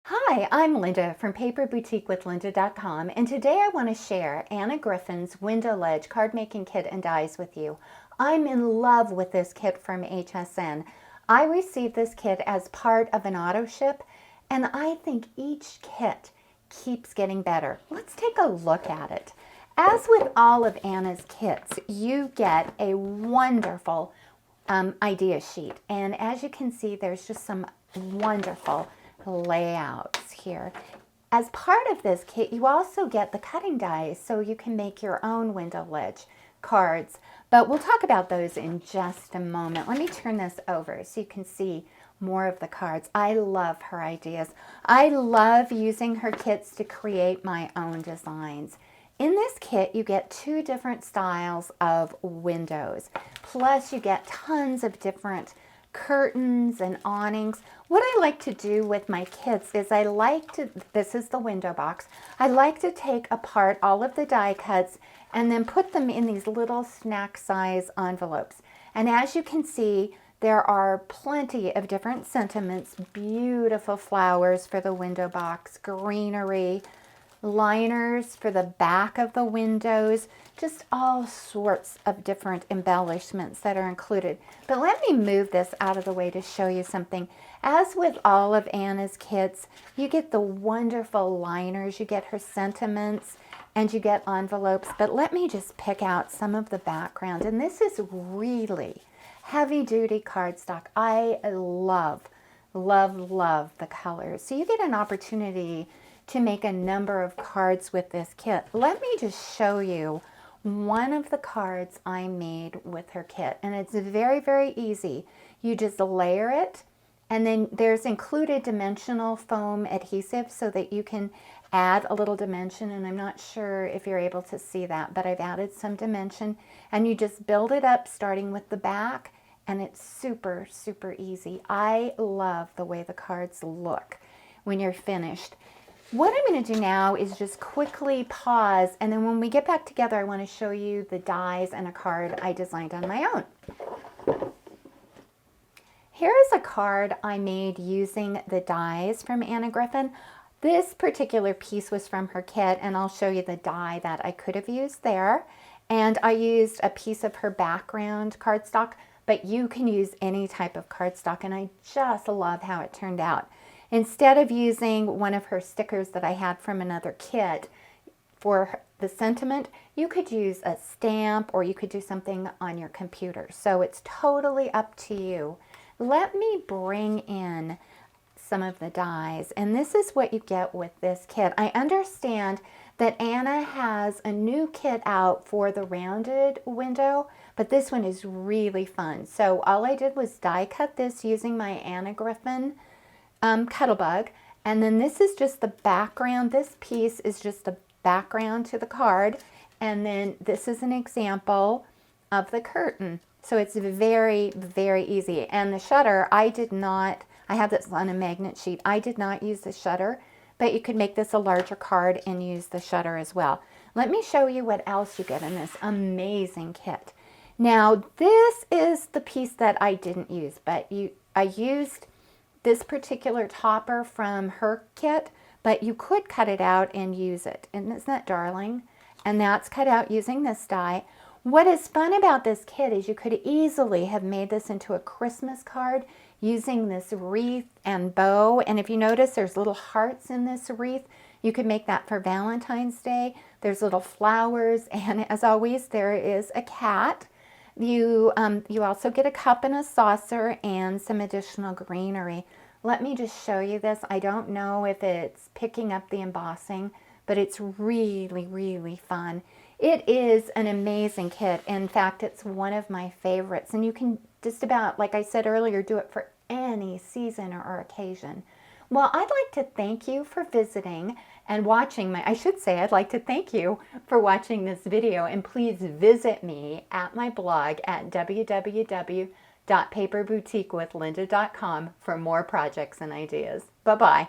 Hi, I'm Linda from paperboutiquewithlinda.com, and today I want to share Anna Griffin's window ledge card making kit and dies with you. I'm in love with this kit from HSN. I received this kit as part of an auto ship, and I think each kit keeps getting better. Let's take a look at it. As with all of Anna's kits, you get a wonderful idea sheet, and as you can see, there's just some wonderful layouts here. As part of this kit, you also get the cutting dies so you can make your own window ledge cards, but we'll talk about those in just a moment. Let me turn this over so you can see more of the cards. I love her ideas. I love using her kits to create my own designs. In this kit, you get two different styles of windows, plus you get tons of different curtains and awnings. What I like to do with my kits is this is the window box, I like to take apart all of the die cuts and then put them in these little snack size envelopes. And as you can see, there are plenty of different sentiments, beautiful flowers for the window box, greenery, liners for the back of the windows, just all sorts of different embellishments that are included. But let me move this out of the way to show you something. As with all of Anna's kits, you get the wonderful liners, you get her sentiments, and you get envelopes. But let me just pick out some of the background. And this is really heavy-duty cardstock. I love, love, love the colors. So you get an opportunity to make a number of cards with this kit. Let me just show you one of the cards I made with her kit, and it's very, very easy. You just layer it, and then there's included dimensional foam adhesive so that you can add a little dimension, and I'm not sure if you're able to see that, but I've added some dimension, and you just build it up starting with the back, and it's super, super easy. I love the way the cards look when you're finished. What I'm going to do now is just quickly pause, and then when we get back together, I want to show you the dies and a card I designed on my own. Here is a card I made using the dies from Anna Griffin. This particular piece was from her kit, and I'll show you the die that I could have used there. And I used a piece of her background cardstock, but you can use any type of cardstock, and I just love how it turned out. Instead of using one of her stickers that I had from another kit for the sentiment, you could use a stamp or you could do something on your computer. So it's totally up to you. Let me bring in some of the dies, and this is what you get with this kit. I understand that Anna has a new kit out for the rounded window, but this one is really fun. So all I did was die cut this using my Anna Griffin Cuttlebug, and then this is just the background. This piece is just the background to the card, and then this is an example of the curtain. So it's very, very easy. And the shutter, I have this on a magnet sheet. I did not use the shutter, but you could make this a larger card and use the shutter as well. Let me show you what else you get in this amazing kit. Now, this is the piece that I didn't use, but I used this particular topper from her kit, but you could cut it out and use it. And isn't that darling? And that's cut out using this die. What is fun about this kit is you could easily have made this into a Christmas card using this wreath and bow. And if you notice, there's little hearts in this wreath. You could make that for Valentine's Day. There's little flowers, and as always, there is a cat. You also get a cup and a saucer and some additional greenery. Let me just show you this. I don't know if it's picking up the embossing, but it's really, really fun. It is an amazing kit. In fact, it's one of my favorites, and you can just about, like I said earlier, do it for any season or occasion. Well, I'd like to thank you for visiting and watching I'd like to thank you for watching this video, and please visit me at my blog at www.paperboutiquewithlinda.com for more projects and ideas. Bye-bye.